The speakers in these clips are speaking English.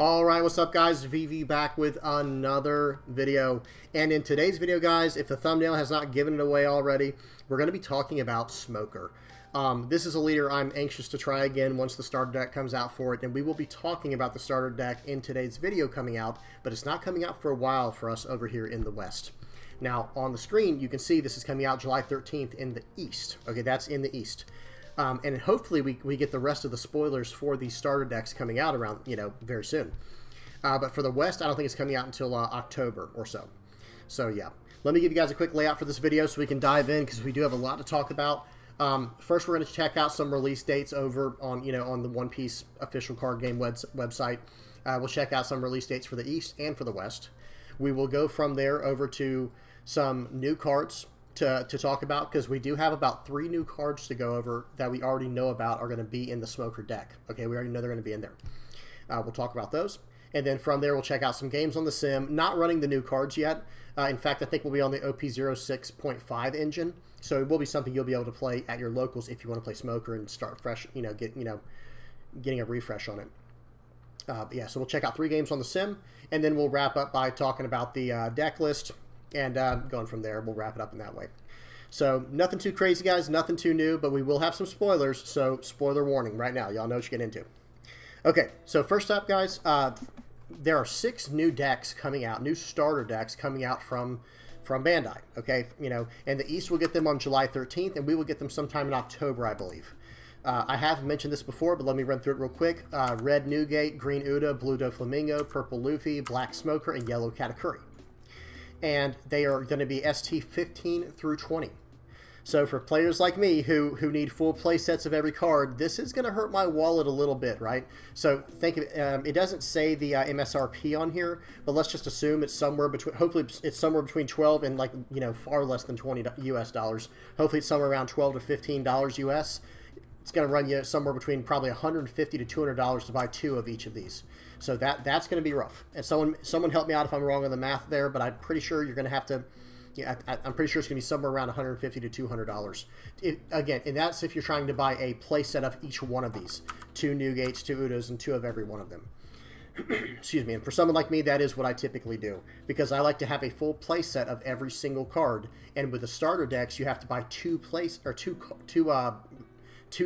Alright, what's up guys? VV back with another video. And in today's video, guys, if the thumbnail has not given it away already, we're going to be talking about Smoker. This is a leader I'm anxious to try again once the starter deck comes out for it, and we will be talking about the starter deck in today's video coming out, but it's not coming out for a while for us over here in the West. Now, on the screen, you can see this is coming out July 13th in the East. Okay, that's in the East. And hopefully we get the rest of the spoilers for these starter decks coming out around, very soon. But for the West, I don't think it's coming out until October or so. So yeah, let me give you guys a quick layout for this video so we can dive in because we do have a lot to talk about. First, we're going to check out some release dates over on, on the One Piece official card game website. We'll check out some release dates for the East and for the West. We will go from there over to some new cards to talk about, because we do have about 3 new cards to go over that we already know about are going to be in the Smoker deck. Okay, we already know they're going to be in there. We'll talk about those. And then from there, we'll check out some games on the sim. Not running the new cards yet. In fact, I think we'll be on the OP06.5 engine. So it will be something you'll be able to play at your locals if you want to play Smoker and start fresh, getting a refresh on it. But yeah, so we'll check out 3 games on the sim. And then we'll wrap up by talking about the deck list. And going from there, we'll wrap it up in that way. So nothing too crazy, guys. Nothing too new, but we will have some spoilers. So spoiler warning right now. Y'all know what you're getting into. Okay, so first up, guys, there are 6 new decks coming out, new starter decks coming out from Bandai. Okay, and the East will get them on July 13th, and we will get them sometime in October, I believe. I have mentioned this before, but let me run through it real quick. Red Newgate, Green Uta, Blue Doflamingo, Purple Luffy, Black Smoker, and Yellow Katakuri. And they are going to be ST15 through 20. So for players like me who need full play sets of every card, this is going to hurt my wallet a little bit, right? So think of it, it doesn't say the MSRP on here, but let's just assume it's somewhere between, hopefully it's somewhere between 12 and far less than 20 US dollars. Hopefully it's somewhere around 12 to $15 US. It's going to run you somewhere between probably $150 to $200 to buy 2 of each of these. So that's going to be rough. And someone help me out if I'm wrong on the math there, but I'm pretty sure you're going to have to. Yeah, I'm pretty sure it's going to be somewhere around $150 to $200. Again, and that's if you're trying to buy a play set of each one of these: 2 Newgates, 2 Utas, and 2 of every one of them. Excuse me. And for someone like me, that is what I typically do, because I like to have a full play set of every single card. And with the starter decks, you have to buy 2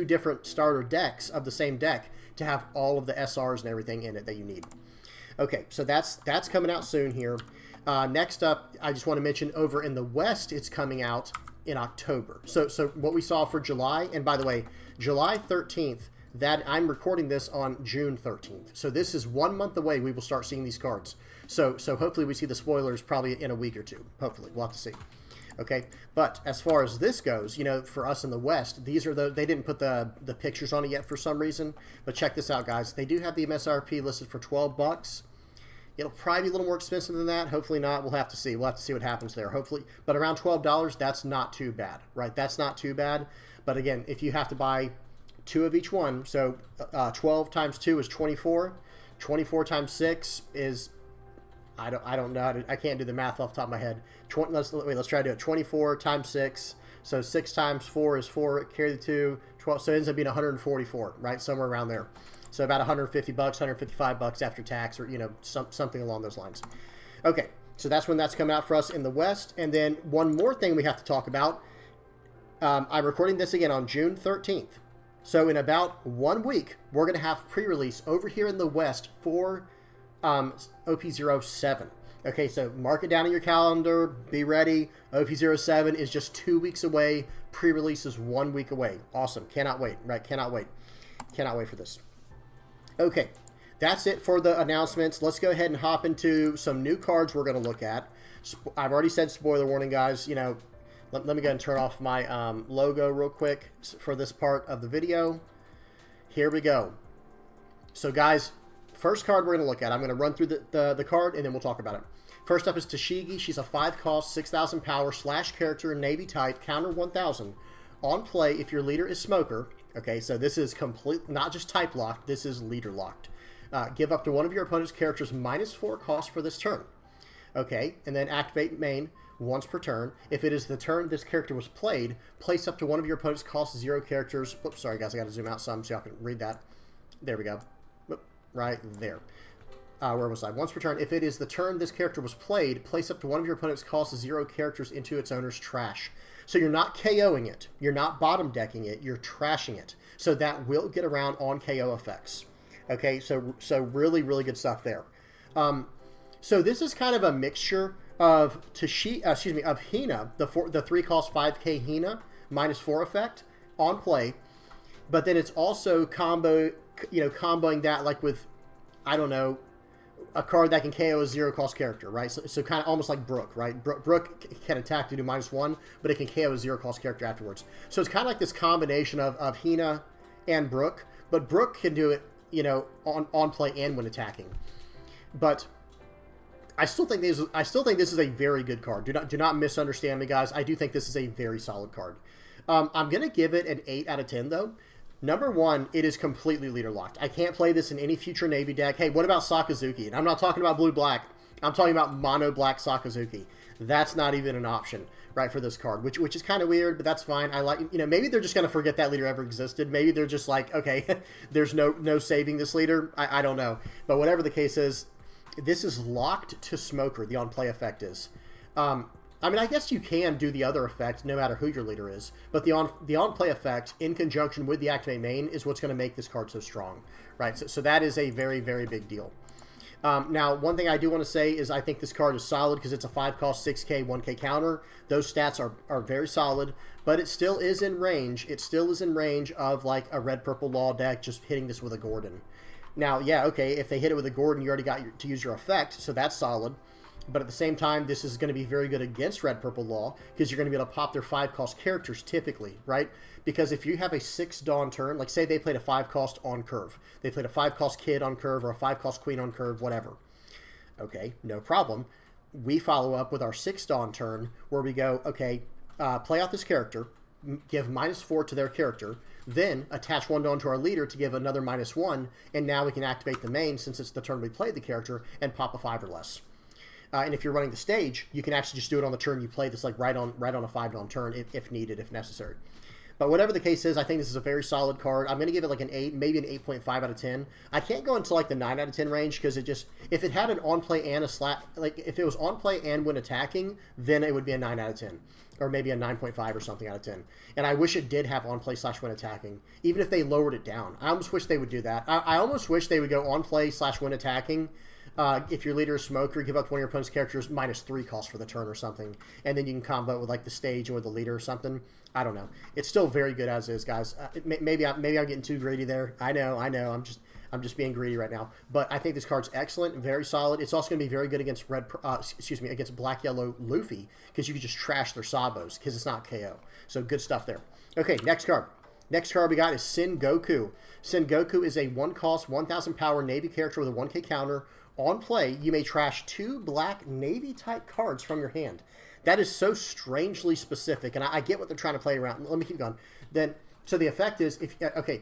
different starter decks of the same deck to have all of the SRs and everything in it that you need. Okay, so that's coming out soon here. Next up, I just want to mention over in the West, it's coming out in October. So what we saw for July, and by the way, July 13th, that I'm recording this on June 13th. So this is 1 month away. We will start seeing these cards. So hopefully we see the spoilers probably in a week or 2. Hopefully, we'll have to see. Okay, but as far as this goes, for us in the West, these are they didn't put the pictures on it yet for some reason, but check this out, guys. They do have the MSRP listed for 12 bucks. It'll probably be a little more expensive than that. Hopefully not. We'll have to see. We'll have to see what happens there. Hopefully, but around $12, that's not too bad, right? That's not too bad. But again, if you have to buy 2 of each one, so 12 times 2 is 24. 24 times 6 is I don't know. I can't do the math off the top of my head. Let's try to do it. 24 times 6. So 6 times 4 is 4. Carry the 2. 12. So it ends up being 144, right? Somewhere around there. So about 150 bucks, 155 bucks after tax, or something along those lines. Okay, so that's when that's coming out for us in the West. And then one more thing we have to talk about. I'm recording this again on June 13th. So in about 1 week, we're going to have pre-release over here in the West for OP07. Okay, so mark it down in your calendar. Be ready. OP07 is just 2 weeks away. Pre-release is 1 week away. Awesome. Cannot wait, right? Cannot wait. Cannot wait for this. Okay, that's it for the announcements. Let's go ahead and hop into some new cards we're going to look at. I've already said spoiler warning, guys. Let me go ahead and turn off my logo real quick for this part of the video. Here we go. So, guys, first card we're going to look at. I'm going to run through the card, and then we'll talk about it. First up is Tashigi. She's a 5-cost, 6,000 power / character, Navy type, counter 1,000. On play, if your leader is Smoker. Okay, so this is complete, not just type locked, this is leader locked. Give up to one of your opponent's characters -4 cost for this turn. Okay, and then activate main once per turn. If it is the turn this character was played, place up to one of your opponent's cost 0 characters. Whoops, sorry guys, I got to zoom out some so y'all can read that. There we go. Right there. where was I? Once per turn, if it is the turn this character was played, place up to one of your opponent's cost 0 characters into its owner's trash. So you're not KOing it. You're not bottom decking it. You're trashing it. So that will get around on KO effects. Okay, so really, really good stuff there. So this is kind of a mixture of of Hina, the 3 cost 5k Hina, -4 effect on play. But then it's also comboing that like with, I don't know, a card that can KO a 0 cost character, right? So kind of almost like Brook, right? Brook can attack to do -1, but it can KO a 0 cost character afterwards. So it's kind of like this combination of Hina and Brook, but Brook can do it, on play and when attacking. But I still think this is a very good card. Do not misunderstand me, guys. I do think this is a very solid card. I'm gonna give it an 8 out of 10 though. Number one, it is completely leader locked. I can't play this in any future Navy deck. Hey, what about Sakazuki? And I'm not talking about blue-black. I'm talking about mono-black Sakazuki. That's not even an option, right, for this card, which is kind of weird, but that's fine. I like, maybe they're just going to forget that leader ever existed. Maybe they're just like, okay, there's no saving this leader. I don't know. But whatever the case is, this is locked to Smoker, the on-play effect is. I mean, I guess you can do the other effect no matter who your leader is, but the on-play effect in conjunction with the activate main is what's going to make this card so strong, right? So that is a very, very big deal. Now, one thing I do want to say is I think this card is solid because it's a 5 cost 6k 1k counter. Those stats are very solid, but it still is in range. It still is in range of like a red-purple law deck just hitting this with a Gordon. Now, yeah, okay, if they hit it with a Gordon, you already got to use your effect, so that's solid. But at the same time, this is going to be very good against red-purple law because you're going to be able to pop their 5-cost characters typically, right? Because if you have a 6 Dawn turn, like say they played a 5-cost on curve. They played a 5-cost kid on curve or a 5-cost queen on curve, whatever. Okay, no problem. We follow up with our 6 Dawn turn where we go, okay, play out this character, give -4 to their character, then attach 1 Dawn to our leader to give another -1, and now we can activate the main since it's the turn we played the character and pop a 5 or less. And if you're running the stage, you can actually just do it on the turn you play this, like right on a 5 Dawn turn if needed, if necessary. But whatever the case is, I think this is a very solid card. I'm going to give it like an 8, maybe an 8.5 out of 10. I can't go into like the 9 out of 10 range because if it had an on-play and a slap, like if it was on-play and when attacking, then it would be a 9 out of 10. Or maybe a 9.5 or something out of 10. And I wish it did have on-play / when attacking, even if they lowered it down. I almost wish they would do that. I almost wish they would go on-play / when attacking. If your leader is Smoker, give up one of your opponent's characters -3 cost for the turn or something, and then you can combo it with like the stage or the leader or something. I don't know. It's still very good as is, guys. Maybe I'm getting too greedy there. I know. I'm just being greedy right now. But I think this card's excellent, very solid. It's also going to be very good against against black-yellow Luffy because you can just trash their Sabos because it's not KO. So good stuff there. Okay, next card. Next card we got is Sengoku. Sengoku is a 1 cost 1000 power Navy character with a 1k counter. On play, you may trash 2 black Navy-type cards from your hand. That is so strangely specific, and I get what they're trying to play around. Let me keep going. So the effect is,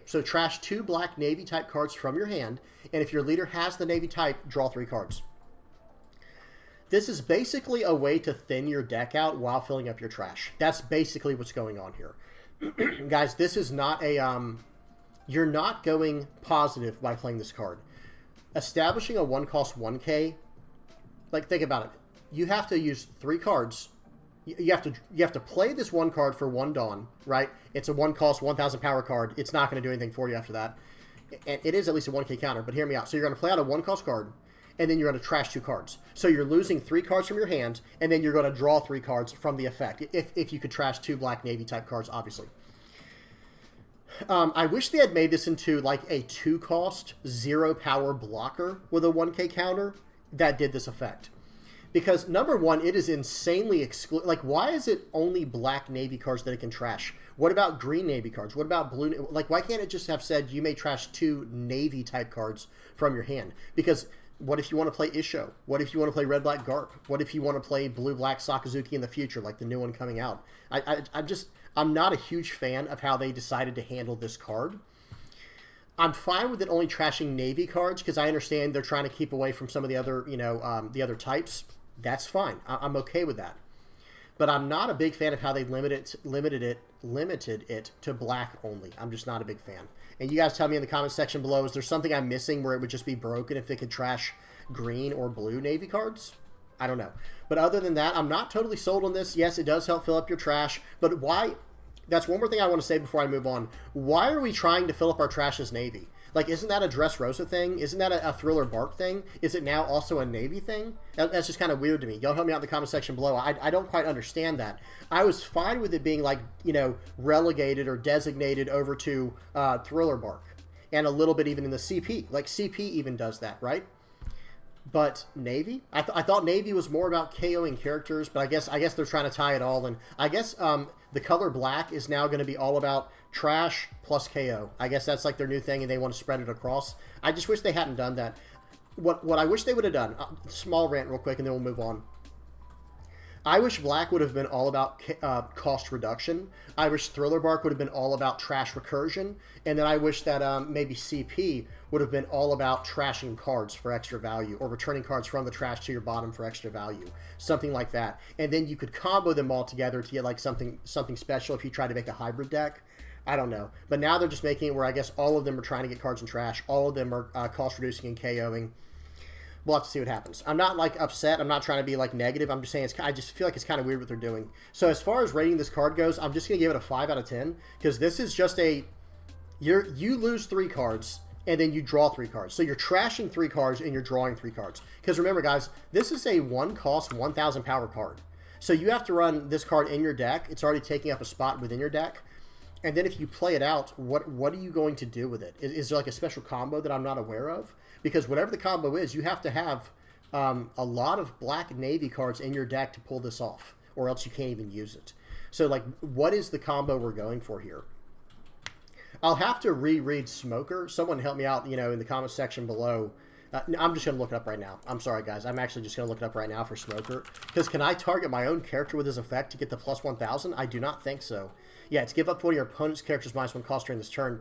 so trash 2 black Navy-type cards from your hand, and if your leader has the Navy type, draw 3 cards. This is basically a way to thin your deck out while filling up your trash. That's basically what's going on here. Guys, this is not a... you're not going positive by playing this card. Establishing a 1 cost 1k, like think about it. You have to use 3 cards. You have to play this 1 card for 1 Dawn, right? It's a 1 cost 1000 power card. It's not going to do anything for you after that. And it is at least a 1k counter, but hear me out. So you're going to play out a 1 cost card, and then you're going to trash 2 cards. So you're losing 3 cards from your hand, and then you're going to draw 3 cards from the effect. If you could trash 2 black Navy type cards, obviously. I wish they had made this into like a 2 cost 0 power blocker with a 1k counter that did this effect. Because number one, it is insanely exclusive. Like, why is it only black Navy cards that it can trash? What about green Navy cards? What about blue? Like, why can't it just have said you may trash 2 Navy type cards from your hand? Because what if you want to play Isho? What if you want to play red black Garp? What if you want to play blue black Sakazuki in the future, like the new one coming out? I'm not a huge fan of how they decided to handle this card. I'm fine with it only trashing Navy cards because I understand they're trying to keep away from some of the other, the other types. That's fine. I'm okay with that. But I'm not a big fan of how they limited it to black only. I'm just not a big fan. And you guys tell me in the comment section below, is there something I'm missing where it would just be broken if it could trash green or blue Navy cards. I don't know. But other than that, I'm not totally sold on this. Yes, it does help fill up your trash, but why? That's one more thing I want to say before I move on. Why are we trying to fill up our trash as Navy? Like, isn't that a Dressrosa thing? Isn't that a Thriller Bark thing? Is it now also a Navy thing? That's just kind of weird to me. Y'all help me out in the comment section below. I don't quite understand that. I was fine with it being, like, you know, relegated or designated over to Thriller Bark. And a little bit even in the CP. Like, CP even does that, right? But Navy? I thought Navy was more about KOing characters, but I guess they're trying to tie it all in. I guess the color black is now going to be all about trash plus KO. I guess that's like their new thing, and they want to spread it across. I just wish they hadn't done that. What I wish they would have done, small rant real quick, and then we'll move on. I wish Black would have been all about cost reduction. I wish Thriller Bark would have been all about trash recursion. And then I wish that maybe CP would have been all about trashing cards for extra value or returning cards from the trash to your bottom for extra value. Something like that. And then you could combo them all together to get like something special if you try to make a hybrid deck. I don't know. But now they're just making it where I guess all of them are trying to get cards in trash. All of them are cost reducing and KOing. We'll have to see what happens. I'm not, like, upset. I'm not trying to be, like, negative. I'm just saying I just feel like it's kind of weird what they're doing. So as far as rating this card goes, I'm just going to give it a 5 out of 10. Because this is just a... You lose 3 cards, and then you draw 3 cards. So you're trashing 3 cards, and you're drawing 3 cards. Because remember, guys, this is a 1-cost, 1,000 power card. So you have to run this card in your deck. It's already taking up a spot within your deck. And then if you play it out, what are you going to do with it? Is there, like, a special combo that I'm not aware of? Because whatever the combo is, you have to have a lot of Black Navy cards in your deck to pull this off, or else you can't even use it. So, like, what is the combo we're going for here? I'll have to reread Smoker. Someone help me out, you know, in the comment section below. I'm just going to look it up right now. I'm sorry, guys. I'm actually just going to look it up right now for Smoker. Because can I target my own character with his effect to get the plus 1,000? I do not think so. Yeah, it's give up to one of your opponent's characters minus 1 cost during this turn.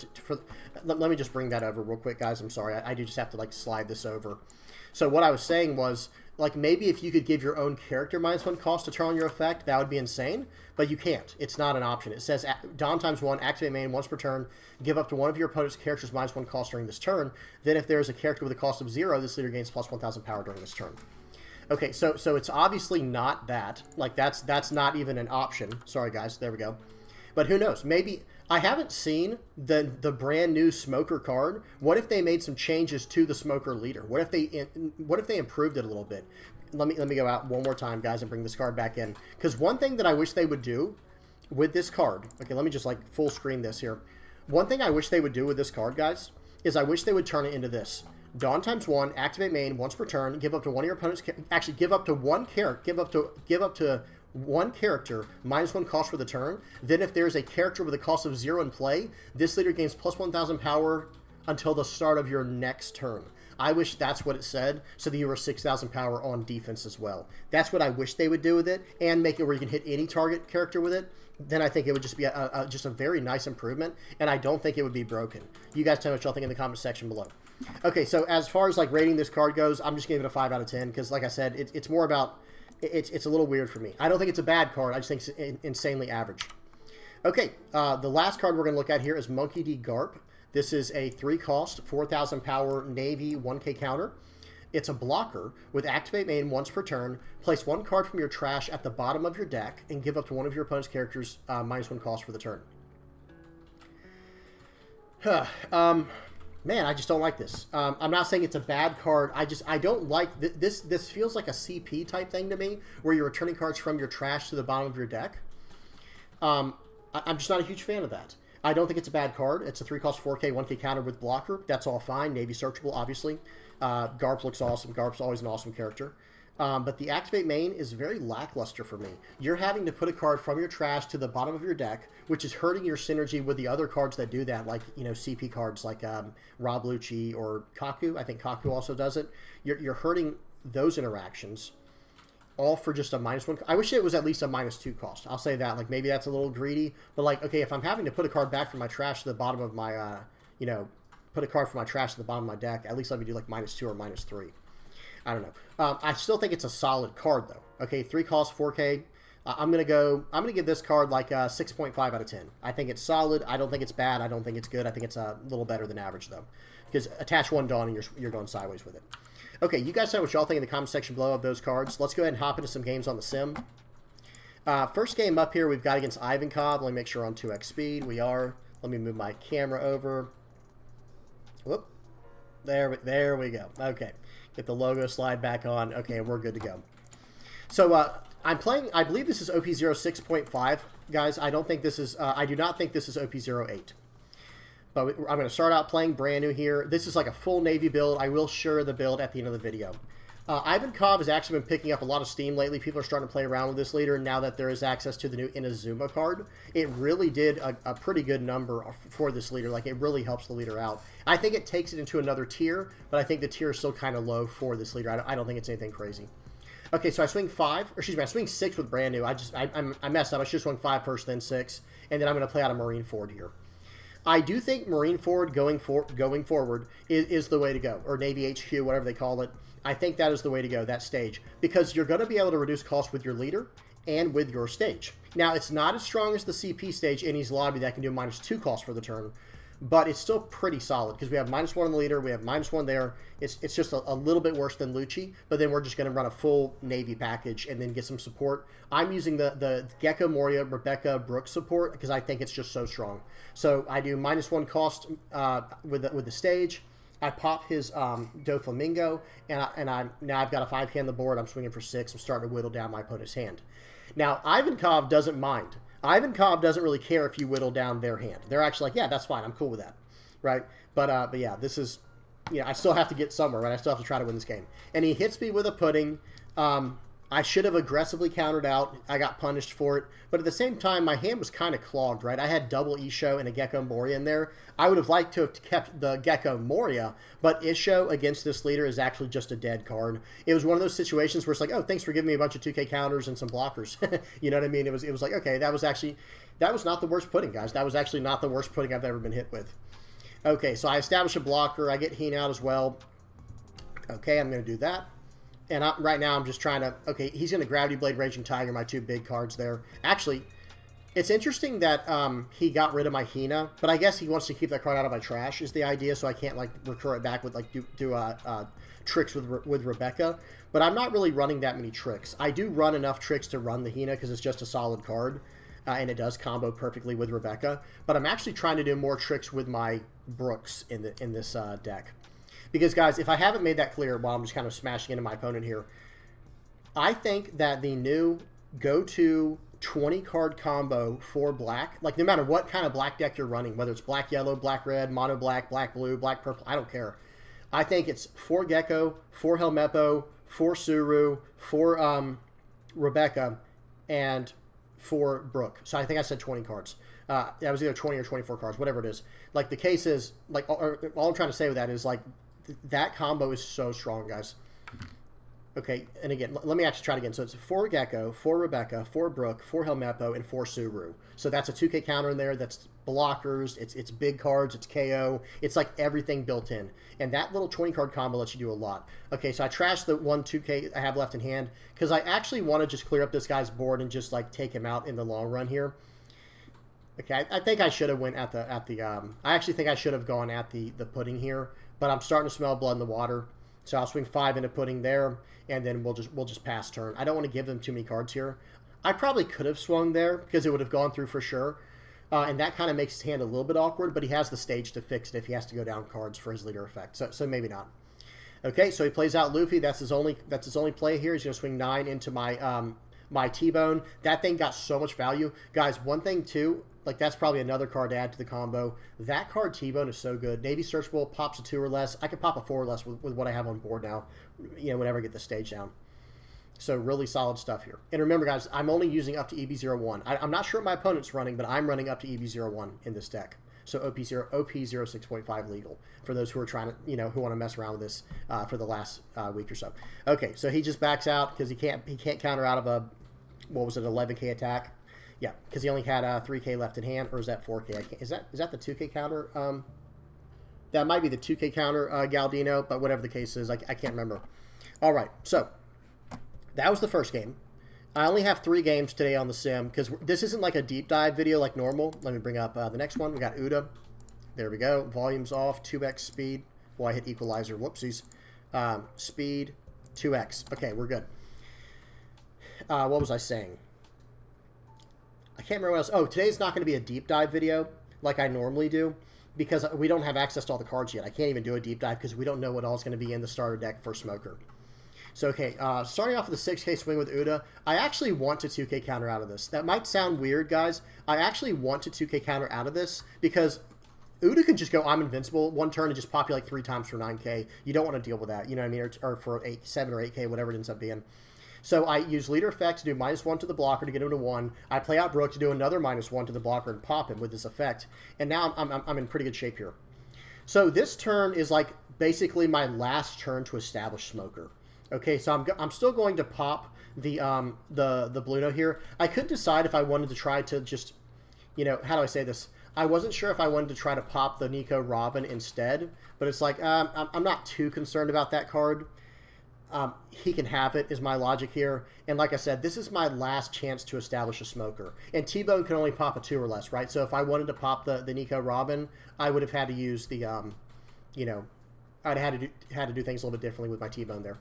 Let me just bring that over real quick, guys. I'm sorry. I do just have to, like, slide this over. So what I was saying was, like, maybe if you could give your own character minus 1 cost to turn on your effect, that would be insane. But you can't. It's not an option. It says Dom ×1, activate main once per turn, give up to one of your opponent's characters minus 1 cost during this turn. Then if there's a character with a cost of 0, this leader gains plus 1,000 power during this turn. Okay, so it's obviously not that. Like, that's not even an option. Sorry, guys. There we go. But who knows? Maybe I haven't seen the brand new Smoker card. What if they made some changes to the Smoker leader? What if they improved it a little bit? Let me go out one more time, guys, and bring this card back in. Because one thing that I wish they would do with this card. Okay, let me just, like, full screen this here. One thing I wish they would do with this card, guys, is I wish they would turn it into this. Dawn ×1, activate main once per turn, give up to one of your opponent's actually give up to one character, give up to one character minus 1 cost for the turn. Then if there's a character with a cost of 0 in play, this leader gains plus 1,000 power until the start of your next turn. I wish that's what it said, so that you were 6,000 power on defense as well. That's what I wish they would do with it, and make it where you can hit any target character with it. Then I think it would just be just a very nice improvement, and I don't think it would be broken. You guys tell me what y'all think in the comment section below. Okay, so as far as, like, rating this card goes, I'm just giving it a 5 out of 10, because, like I said, it's more about... It's a little weird for me. I don't think it's a bad card. I just think it's insanely average. Okay, the last card we're going to look at here is Monkey D. Garp. This is a 3-cost, 4,000 power Navy 1K counter. It's a blocker with activate main once per turn. Place 1 card from your trash at the bottom of your deck and give up to one of your opponent's characters minus 1 cost for the turn. Man, I just don't like this. I'm not saying it's a bad card. I don't like this. This feels like a CP type thing to me, where you're returning cards from your trash to the bottom of your deck. I'm just not a huge fan of that. I don't think it's a bad card. It's a 3-cost 4K 1K counter with blocker. That's all fine. Navy searchable, obviously. Garp looks awesome. Garp's always an awesome character. But the activate main is very lackluster for me. You're having to put a card from your trash to the bottom of your deck, which is hurting your synergy with the other cards that do that, like, you know, CP cards like Rob Lucci or Kaku. I think Kaku also does it. You're hurting those interactions, all for just a -1. I wish it was at least a -2 cost. I'll say that. Like, maybe that's a little greedy, but, like, okay, if I'm having to put a card back from my trash to the bottom of my, you know, put a card from my trash to the bottom of my deck, at least let me do, like, -2 or -3. I don't know. I still think it's a solid card, though. Okay, 3-cost, 4K. I'm gonna give this card like a 6.5 out of 10. I think it's solid. I don't think it's bad. I don't think it's good. I think it's a little better than average, though, because attach 1 Dawn and you're going sideways with it. Okay, you guys know what y'all think in the comment section below of those cards. Let's go ahead and hop into some games on the sim. First game up here we've got against Ivankov. Let me make sure we're on 2x speed. We are. Let me move my camera over. Whoop. There we go. Okay. Get the logo slide back on. Okay, we're good to go. So I'm playing, I believe this is OP06.5, guys. I don't think this is, I do not think this is OP08. But I'm going to start out playing brand new here. This is like a full Navy build. I will share the build at the end of the video. Ivankov has actually been picking up a lot of steam lately. People are starting to play around with this leader now that there is access to the new Inazuma card. It really did a pretty good number for this leader. Like, it really helps the leader out. I think it takes it into another tier, but I think the tier is still kind of low for this leader. I don't think it's anything crazy. Okay, so I swing 5, or excuse me, I swing 6 with brand new. I messed up. I should have swung 5 first, then 6, and then I'm going to play out a Marine Forward here. I do think Marine Forward going forward is the way to go, or Navy HQ, whatever they call it. I think that is the way to go, that stage, because you're going to be able to reduce costs with your leader and with your stage. Now, it's not as strong as the CP stage in his lobby that can do -2 cost for the turn, but it's still pretty solid because we have -1 on the leader, we have -1 there. It's just a little bit worse than Lucci, but then we're just going to run a full Navy package and then get some support. I'm using the Gecko, Moria, Rebecca, Brooke support because I think it's just so strong. So I do -1 cost with the stage. I pop his Doflamingo, and now I've got a 5K on the board. I'm swinging for 6. I'm starting to whittle down my opponent's hand. Now, Ivankov doesn't mind. Ivankov doesn't really care if you whittle down their hand. They're actually like, yeah, that's fine. I'm cool with that, right? But yeah, this is, I still have to get somewhere, right? I still have to try to win this game. And he hits me with a pudding. I should have aggressively countered out. I got punished for it. But at the same time, my hand was kind of clogged, right? I had double Isho and a Gecko Moria in there. I would have liked to have kept the Gecko Moria, but Isho against this leader is actually just a dead card. It was one of those situations where it's like, oh, thanks for giving me a bunch of 2K counters and some blockers. You know what I mean? It was like, okay, that was not the worst pudding, guys. That was actually not the worst pudding I've ever been hit with. Okay, so I establish a blocker. I get Heen out as well. Okay, I'm going to do that. And right now, I'm just trying to... Okay, he's going to Gravity Blade, Raging Tiger, my 2 big cards there. Actually, it's interesting that he got rid of my Hina, but I guess he wants to keep that card out of my trash is the idea, so I can't, like, recur it back with, like, do tricks with Rebecca. But I'm not really running that many tricks. I do run enough tricks to run the Hina because it's just a solid card, and it does combo perfectly with Rebecca. But I'm actually trying to do more tricks with my Brooks in this deck. Because, guys, if I haven't made that clear while I'm just kind of smashing into my opponent here, I think that the new go-to 20-card combo for black, like no matter what kind of black deck you're running, whether it's black-yellow, black-red, mono-black, black-blue, black-purple, I don't care. I think it's 4 Gecko, 4 Helmeppo, 4 Suru, 4 Rebecca, and 4 Brooke. So I think I said 20 cards. That was either 20 or 24 cards, whatever it is. Like, the case is, like, all I'm trying to say with that is, like, that combo is so strong, guys. Okay, and again, let me actually try it again. So it's 4 Gecko, 4 Rebecca, 4 Brooke, 4 Helmeppo, and 4 Suru. So that's a 2K counter in there. That's blockers. It's big cards. It's KO. It's like everything built in. And that little 20-card combo lets you do a lot. Okay, so I trashed the 1 2K I have left in hand because I actually want to just clear up this guy's board and just, like, take him out in the long run here. Okay, I think I should have went at the I actually think I should have gone at the pudding here, but I'm starting to smell blood in the water, so I'll swing 5 into pudding there, and then we'll just pass turn. I don't want to give them too many cards here. I probably could have swung there because it would have gone through for sure, and that kind of makes his hand a little bit awkward. But he has the stage to fix it if he has to go down cards for his leader effect. So maybe not. Okay, so he plays out Luffy. That's his only play here. He's gonna swing 9 into my my T-Bone. That thing got so much value, guys. One thing too. Like, that's probably another card to add to the combo. That card, T-Bone, is so good. Navy Searchable pops a 2 or less. I can pop a 4 or less with what I have on board now, whenever I get the stage down. So, really solid stuff here. And remember, guys, I'm only using up to EB01. I'm not sure what my opponent's running, but I'm running up to EB01 in this deck. So, OP06.5 legal for those who are trying to, who want to mess around with this for the last week or so. Okay, so he just backs out because he can't counter out of a, what was it, 11K attack. Yeah, because he only had 3K left in hand, or is that 4K? I can't, is that the 2K counter? That might be the 2K counter, Galdino, but whatever the case is, I can't remember. All right, so that was the first game. I only have 3 games today on the sim because this isn't like a deep dive video like normal. Let me bring up the next one. We got Uta. There we go. Volume's off, 2x speed. Well, I hit equalizer. Whoopsies. Speed 2x. Okay, we're good. What was I saying? I can't remember what else. Oh, today's not going to be a deep dive video like I normally do because we don't have access to all the cards yet. I can't even do a deep dive because we don't know what all is going to be in the starter deck for Smoker. So, okay, starting off with the 6K swing with Uta, I actually want to 2K counter out of this. That might sound weird, guys. I actually want to 2K counter out of this because Uta can just go, I'm invincible, one turn and just pop you like 3 times for 9K. You don't want to deal with that, you know what I mean? Or for 7 or 8K, whatever it ends up being. So I use leader effect to do -1 to the blocker to get him to 1. I play out Brook to do another -1 to the blocker and pop him with this effect. And now I'm in pretty good shape here. So this turn is like basically my last turn to establish Smoker. Okay, so I'm still going to pop the Blue Note here. I could decide if I wanted to try to just, you know, how do I say this? I wasn't sure if I wanted to try to pop the Nico Robin instead, but it's like I'm not too concerned about that card. He can have it, is my logic here. And like I said, this is my last chance to establish a Smoker. And T-Bone can only pop a 2 or less, right? So if I wanted to pop the Nico Robin, I would have had to use the, you know, I'd have had to do things a little bit differently with my T-Bone there.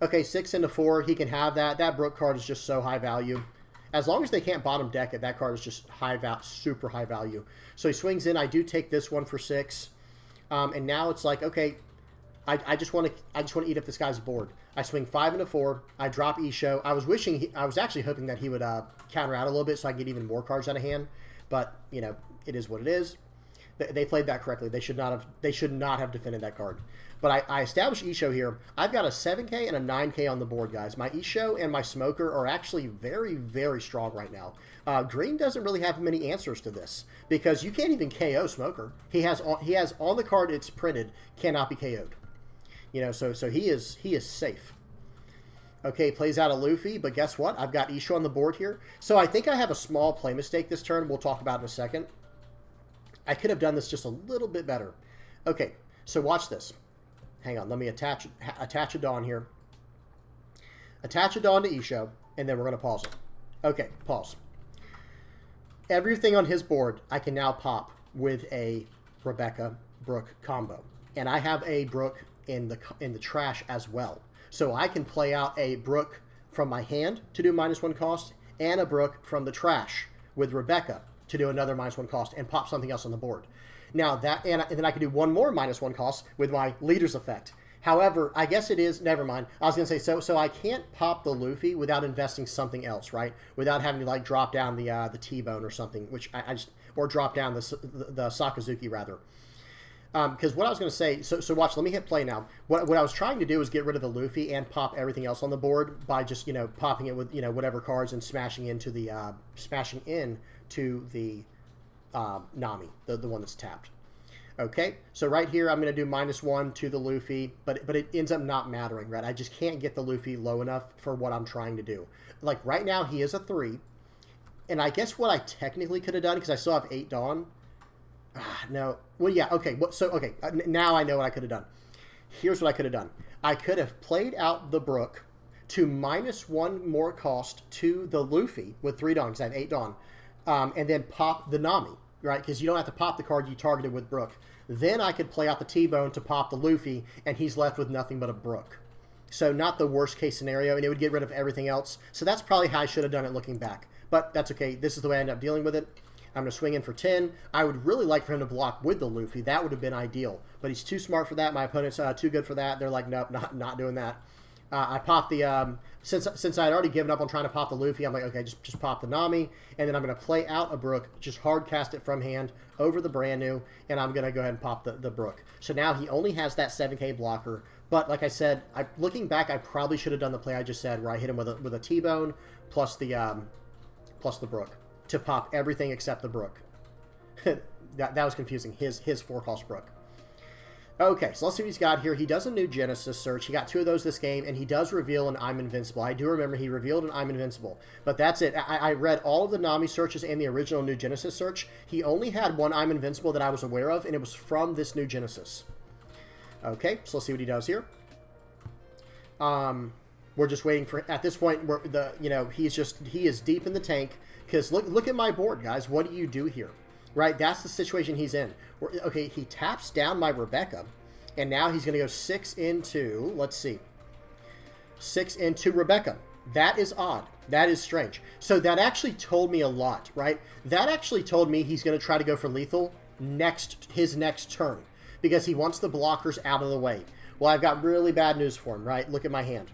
Okay, 6 into 4, he can have that. That Brook card is just so high value. As long as they can't bottom deck it, that card is just super high value. So he swings in. I do take this one for 6. And now it's like, okay, I just want to eat up this guy's board. I swing 5 into 4. I drop Isho. I was actually hoping that he would counter out a little bit so I can get even more cards out of hand. But you know, it is what it is. They played that correctly. They should not have defended that card. But I established Isho here. I've got a 7K and a 9K on the board, guys. My Isho and my Smoker are actually very, very strong right now. Green doesn't really have many answers to this because you can't even KO Smoker. He has on the card it's printed cannot be KO'd. You know, so he is safe. Okay, plays out a Luffy, but guess what? I've got Isho on the board here. So I think I have a small play mistake this turn. We'll talk about in a second. I could have done this just a little bit better. Okay, so watch this. Hang on, let me attach a Dawn here. Attach a Dawn to Isho, and then we're going to pause it. Okay, pause. Everything on his board I can now pop with a Rebecca Brook combo. And I have a Brook in the trash as well. So I can play out a Brook from my hand to do -1 cost, and a Brook from the trash with Rebecca to do another -1 cost and pop something else on the board. Now that, and then I can do one more -1 cost with my leader's effect. However, I guess it is, never mind. I was going to say, so I can't pop the Luffy without investing something else, right? Without having to like drop down the T-Bone or something, which I just, or drop down the Sakazuki rather. Because what I was going to say, so watch, let me hit play now. What I was trying to do is get rid of the Luffy and pop everything else on the board by just, you know, popping it with, you know, whatever cards and smashing into the Nami, the one that's tapped. Okay, so right here I'm going to do -1 to the Luffy, but it ends up not mattering, right? I just can't get the Luffy low enough for what I'm trying to do. Like right now he is a 3, and I guess what I technically could have done, because I still have 8 Dawn. No. Well, yeah, okay. Okay, now I know what I could have done. Here's what I could have done. I could have played out the Brook to -1 more cost to the Luffy with 3 Dawn, because I have 8 Dawn, and then pop the Nami, right? Because you don't have to pop the card you targeted with Brook. Then I could play out the T-Bone to pop the Luffy, and he's left with nothing but a Brook. So not the worst case scenario, and it would get rid of everything else. So that's probably how I should have done it looking back. But that's okay. This is the way I ended up dealing with it. I'm going to swing in for 10. I would really like for him to block with the Luffy. That would have been ideal. But he's too smart for that. My opponent's too good for that. They're like, nope, not doing that. I popped the... Since I had already given up on trying to pop the Luffy, I'm like, okay, just pop the Nami. And then I'm going to play out a Brook, just hard cast it from hand over the brand new. And I'm going to go ahead and pop the Brook. So now he only has that 7K blocker. But like I said, looking back, I probably should have done the play I just said, where I hit him with a T-Bone plus the Brook to pop everything except the Brook. that was confusing. His 4-cost Brook. Okay, so let's see what he's got here. He does a new Genesis search. He got 2 of those this game, and he does reveal an I'm Invincible. I do remember he revealed an I'm Invincible. But that's it. I read all of the Nami searches and the original new Genesis search. He only had one I'm Invincible that I was aware of, and it was from this new Genesis. Okay, so let's see what he does here. We're just waiting for, at this point, he is deep in the tank. Because look at my board, guys. What do you do here? Right? That's the situation he's in. Okay, he taps down my Rebecca. And now he's going to go 6 into, let's see, 6 into Rebecca. That is odd. That is strange. So that actually told me a lot, right? That actually told me he's going to try to go for lethal his next turn, because he wants the blockers out of the way. Well, I've got really bad news for him, right? Look at my hand.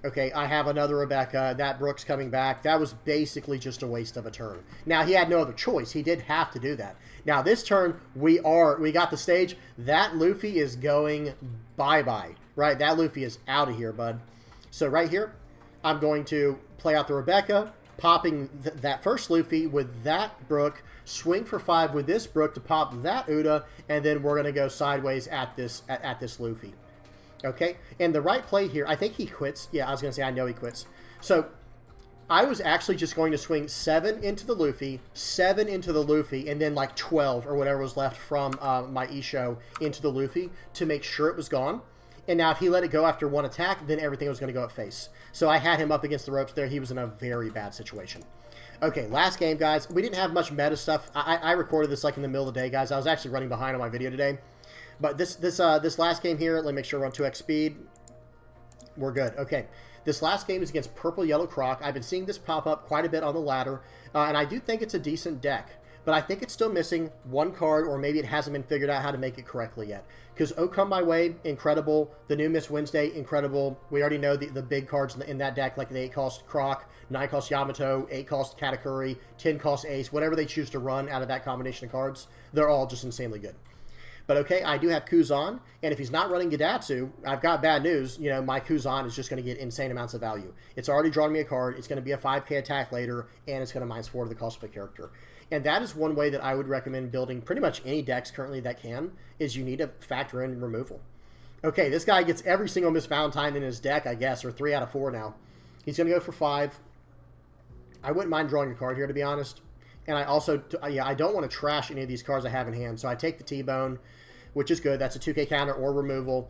Okay, I have another Rebecca. That Brooks coming back. That was basically just a waste of a turn. Now, he had no other choice. He did have to do that. Now, this turn, we got the stage. That Luffy is going bye-bye, right? That Luffy is out of here, bud. So right here, I'm going to play out the Rebecca, popping that first Luffy with that Brook, swing for 5 with this Brook to pop that Uta, and then we're going to go sideways at this Luffy. Okay, and the right play here, I think he quits. Yeah, I was going to say I know he quits. So I was actually just going to swing 7 into the Luffy, 7 into the Luffy, and then like 12 or whatever was left from my Isho into the Luffy to make sure it was gone. And now if he let it go after one attack, then everything was going to go at face. So I had him up against the ropes there. He was in a very bad situation. Okay, last game, guys. We didn't have much meta stuff. I recorded this like in the middle of the day, guys. I was actually running behind on my video today. But this last game here, let me make sure we're on 2x speed. We're good. Okay. This last game is against Purple Yellow Croc. I've been seeing this pop up quite a bit on the ladder, and I do think it's a decent deck. But I think it's still missing one card, or maybe it hasn't been figured out how to make it correctly yet. Because Oh Come My Way, incredible. The new Miss Wednesday, incredible. We already know the big cards in that deck, like the 8-cost Croc, 9-cost Yamato, 8-cost Katakuri, 10-cost Ace, whatever they choose to run out of that combination of cards, they're all just insanely good. But okay, I do have Kuzan, and if he's not running Gidatsu, I've got bad news. You know, my Kuzan is just going to get insane amounts of value. It's already drawn me a card. It's going to be a 5k attack later, and it's going to -4 to the cost of a character. And that is one way that I would recommend building pretty much any decks currently that can, is you need to factor in removal. Okay, this guy gets every single Miss Valentine in his deck, I guess, or 3 out of 4 now. He's going to go for 5. I wouldn't mind drawing a card here, to be honest. And I also, I don't want to trash any of these cards I have in hand. So I take the T-Bone, which is good. That's a 2k counter or removal.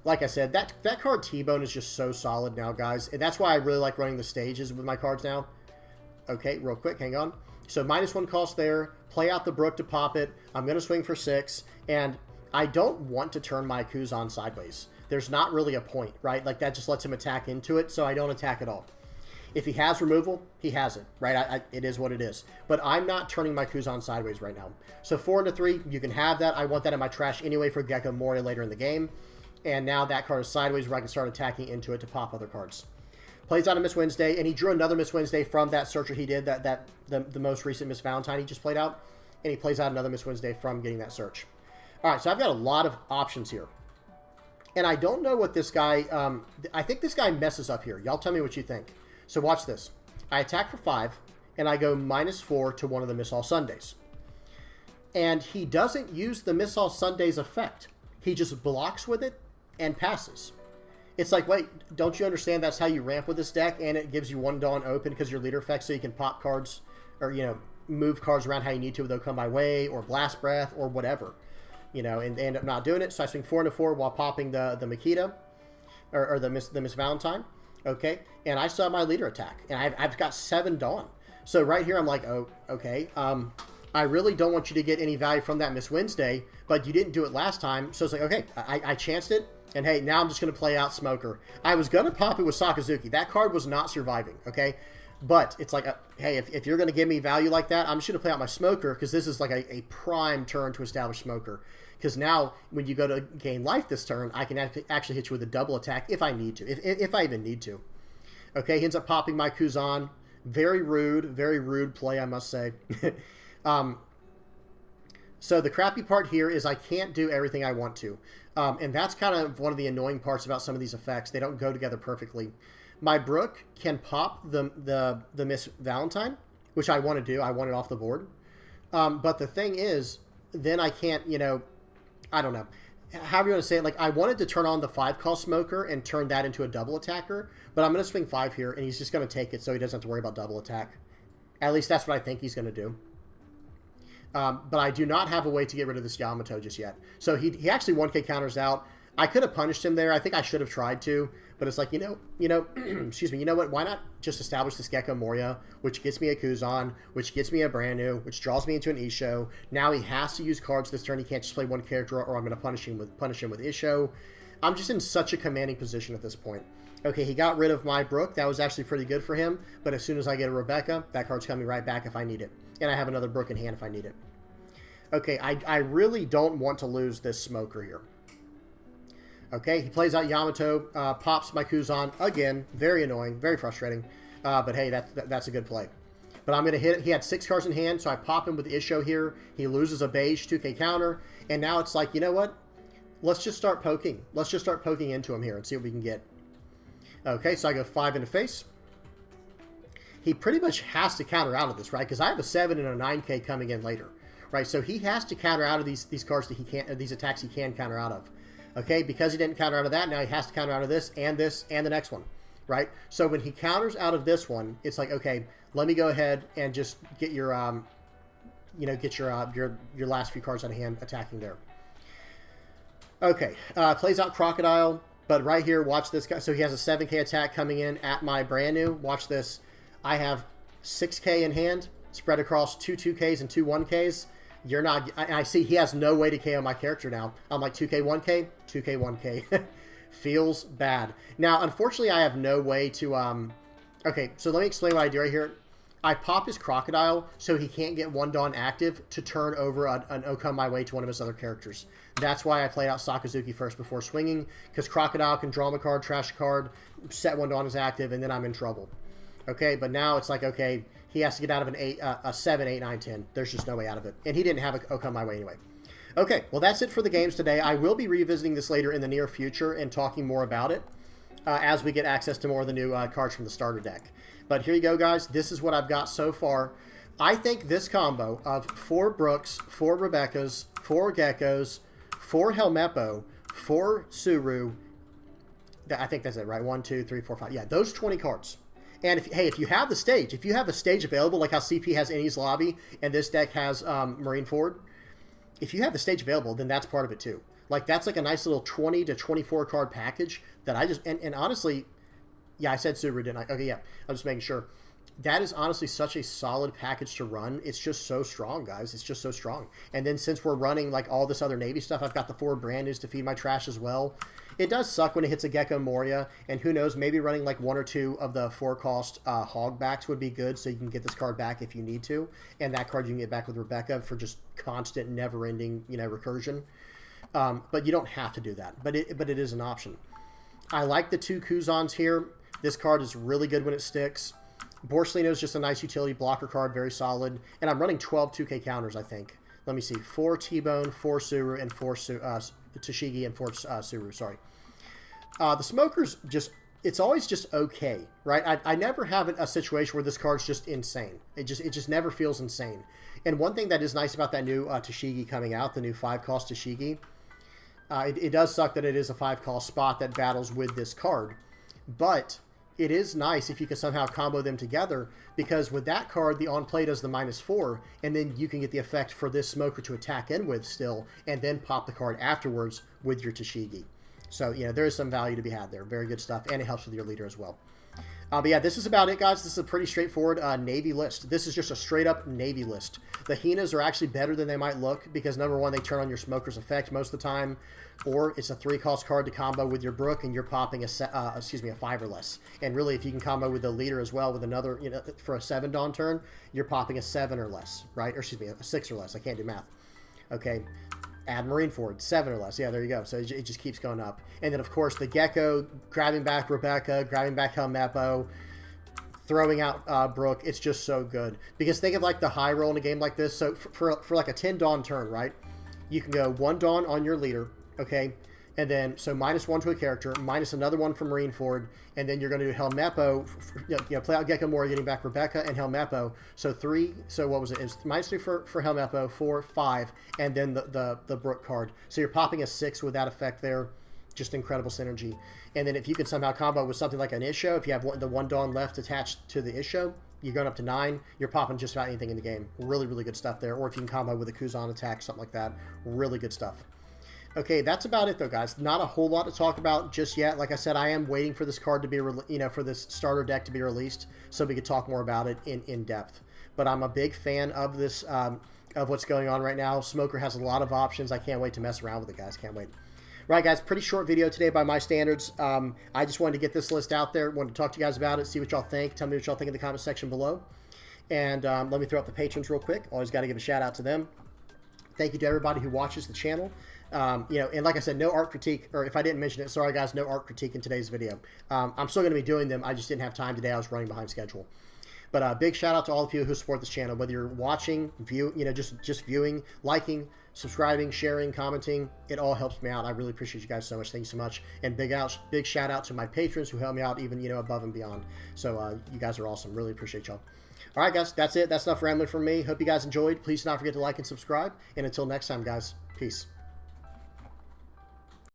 Like I said, that card T-Bone is just so solid now, guys. And that's why I really like running the stages with my cards now. Okay, real quick, hang on. So -1 cost there. Play out the Brook to pop it. I'm going to swing for 6. And I don't want to turn my Kuzan sideways. There's not really a point, right? Like, that just lets him attack into it, so I don't attack at all. If he has removal, he has it, right? It is what it is. But I'm not turning my Kuzan sideways right now. So 4 into 3, you can have that. I want that in my trash anyway for Gecko Moria later in the game. And now that card is sideways where I can start attacking into it to pop other cards. Plays out a Miss Wednesday, and he drew another Miss Wednesday from that searcher he did, the most recent Miss Valentine he just played out. And he plays out another Miss Wednesday from getting that search. All right, so I've got a lot of options here. And I don't know what this guy... I think this guy messes up here. Y'all tell me what you think. So watch this. I attack for 5, and I go -4 to one of the Miss All Sundays. And he doesn't use the Miss All Sundays effect. He just blocks with it and passes. It's like, wait, don't you understand that's how you ramp with this deck, and it gives you 1 Dawn open because your leader effect, so you can pop cards, or, you know, move cards around how you need to, they'll come my way, or Blast Breath, or whatever. You know, and they end up not doing it, so I swing 4 into 4 while popping the Makita, or the Miss Valentine. Okay, and I still have my leader attack, and I've got 7 Dawn. So right here, I'm like, oh, okay. I really don't want you to get any value from that Miss Wednesday, but you didn't do it last time. So it's like, okay, I chanced it, and hey, now I'm just going to play out Smoker. I was going to pop it with Sakazuki. That card was not surviving, okay? But it's like, hey, if you're going to give me value like that, I'm just going to play out my Smoker, because this is like a prime turn to establish Smoker. Because now, when you go to gain life this turn, I can actually hit you with a double attack if I need to, if I even need to. Okay, he ends up popping my Kuzan. Very rude play, I must say. So the crappy part here is I can't do everything I want to. And that's kind of one of the annoying parts about some of these effects. They don't go together perfectly. My Brook can pop the Miss Valentine, which I want to do. I want it off the board. But the thing is, then I can't, you know, I don't know. However you want to say it, like, I wanted to turn on the 5-cost Smoker and turn that into a double attacker, but I'm going to swing 5 here, and he's just going to take it so he doesn't have to worry about double attack. At least that's what I think he's going to do. But I do not have a way to get rid of this Yamato just yet. So he actually 1k counters out. I could have punished him there. I think I should have tried to, but it's like, excuse me, you know what? Why not just establish this Gecko Moria, which gets me a Kuzan, which gets me a brand new, which draws me into an Isho. Now he has to use cards this turn. He can't just play one character, or I'm going to punish him with Isho. I'm just in such a commanding position at this point. Okay, he got rid of my Brook. That was actually pretty good for him, but as soon as I get a Rebecca, that card's coming right back if I need it. And I have another Brook in hand if I need it. Okay, I really don't want to lose this Smoker here. Okay, he plays out Yamato, pops my Kuzan again. Very annoying, very frustrating. But hey, that's a good play. But I'm going to hit it. He had 6 cards in hand, so I pop him with Isho here. He loses a beige 2K counter. And now it's like, you know what? Let's just start poking. Let's just start poking into him here and see what we can get. Okay, so I go 5 into face. He pretty much has to counter out of this, right? Because I have a 7 and a 9K coming in later, right? So he has to counter out of these cards that he can't, these attacks he can counter out of. Okay, because he didn't counter out of that, now he has to counter out of this, and the next one, right? So when he counters out of this one, it's like, okay, let me go ahead and just get your, get your last few cards out of hand attacking there. Okay, plays out Crocodile, but right here, watch this guy. So he has a 7K attack coming in at my brand new. Watch this. I have 6K in hand, spread across 2 2Ks and 2 1Ks. You're not... I see he has no way to KO my character now. I'm like 2K 1K, 2K 1K. Feels bad. Now, unfortunately, I have no way to... Okay, so let me explain what I do right here. I pop his Crocodile so he can't get 1 Dawn active to turn over an Okun my way to one of his other characters. That's why I played out Sakazuki first before swinging, because Crocodile can draw him a card, trash a card, set 1 Dawn as active, and then I'm in trouble. Okay, but now it's like, okay... He has to get out of a 7, 8, 9, 10. There's just no way out of it. And he didn't have a Okun my way anyway. Okay, well, that's it for the games today. I will be revisiting this later in the near future and talking more about it as we get access to more of the new cards from the starter deck. But here you go, guys. This is what I've got so far. I think this combo of 4 Brooks, 4 Rebeccas, 4 Geckos, 4 Helmeppo, 4 Suru. I think that's it, right? 1, 2, 3, 4, 5. Yeah, those 20 cards. And if you have the stage, if you have a stage available, like how CP has Innie's Lobby and this deck has Marineford, if you have the stage available, then that's part of it too. Like, that's like a nice little 20 to 24 card package that I just, and honestly, yeah, I said Subaru, didn't I? Okay, yeah, I'm just making sure. That is honestly such a solid package to run. It's just so strong, guys. It's just so strong. And then since we're running like all this other Navy stuff, I've got the 4 brand news to feed my trash as well. It does suck when it hits a Gecko Moria, and who knows, maybe running like 1 or 2 of the 4-cost Hogbacks would be good, so you can get this card back if you need to, and that card you can get back with Rebecca for just constant, never-ending, recursion. But you don't have to do that, but it is an option. I like the 2 Kuzans here. This card is really good when it sticks. Borsalino is just a nice utility blocker card, very solid, and I'm running 12 2K counters, I think. Let me see, 4 T-Bone, 4 Suru, and 4 Tashigi, and 4 Suru, sorry. The Smokers, it's always just okay, right? I never have a situation where this card's just insane. It just never feels insane. And one thing that is nice about that new Tashigi coming out, the new 5-cost Tashigi, it does suck that it is a 5-cost spot that battles with this card, but it is nice if you can somehow combo them together, because with that card, the on-play does the -4, and then you can get the effect for this Smoker to attack in with still, and then pop the card afterwards with your Tashigi. So, there is some value to be had there. Very good stuff, and it helps with your leader as well. But yeah, this is about it, guys. This is a pretty straightforward Navy list. This is just a straight-up Navy list. The Hinas are actually better than they might look because, number one, they turn on your Smoker's effect most of the time, or it's a 3-cost card to combo with your Brook, and you're popping a 5 or less. And really, if you can combo with the leader as well with another, for a 7 Dawn turn, you're popping a 7 or less, right? Or a 6 or less. I can't do math. Okay. Add Marineford, 7 or less. Yeah, there you go. So it just keeps going up. And then, of course, the Gecko, grabbing back Rebecca, grabbing back Helmeppo, throwing out Brook. It's just so good. Because think of, like, the high roll in a game like this. So for like a 10 Dawn turn, right? You can go 1 Dawn on your leader, okay? And then, so -1 to a character, minus another 1 from Marineford, and then you're going to do Helmeppo, play out Gecko Moria, getting back Rebecca and Helmeppo. So 3, so what was it? It was -3 for Helmeppo, 4, 5, and then the Brook card. So you're popping a 6 with that effect there. Just incredible synergy. And then if you can somehow combo with something like an Isho, if you have the 1 Dawn left attached to the Isho, you're going up to 9, you're popping just about anything in the game. Really, really good stuff there. Or if you can combo with a Kuzan attack, something like that. Really good stuff. Okay, that's about it though, guys. Not a whole lot to talk about just yet. Like I said, I am waiting for this card to be, for this starter deck to be released, so we could talk more about it in depth. But I'm a big fan of this, of what's going on right now. Smoker has a lot of options. I can't wait to mess around with it, guys. Can't wait. Right, guys, pretty short video today by my standards. I just wanted to get this list out there. Wanted to talk to you guys about it, see what y'all think. Tell me what y'all think in the comment section below. And let me throw up the patrons real quick. Always got to give a shout out to them. Thank you to everybody who watches the channel. And like I said, no art critique, or if I didn't mention it, sorry guys, no art critique in today's video. I'm still going to be doing them. I just didn't have time today. I was running behind schedule. But big shout out to all of you who support this channel, whether you're watching, just viewing, liking, subscribing, sharing, commenting. It all helps me out. I really appreciate you guys so much. Thank you so much. And big shout out to my patrons who help me out even, above and beyond. So you guys are awesome. Really appreciate y'all. All right, guys, that's it. That's enough rambling from me. Hope you guys enjoyed. Please do not forget to like and subscribe. And until next time, guys, peace.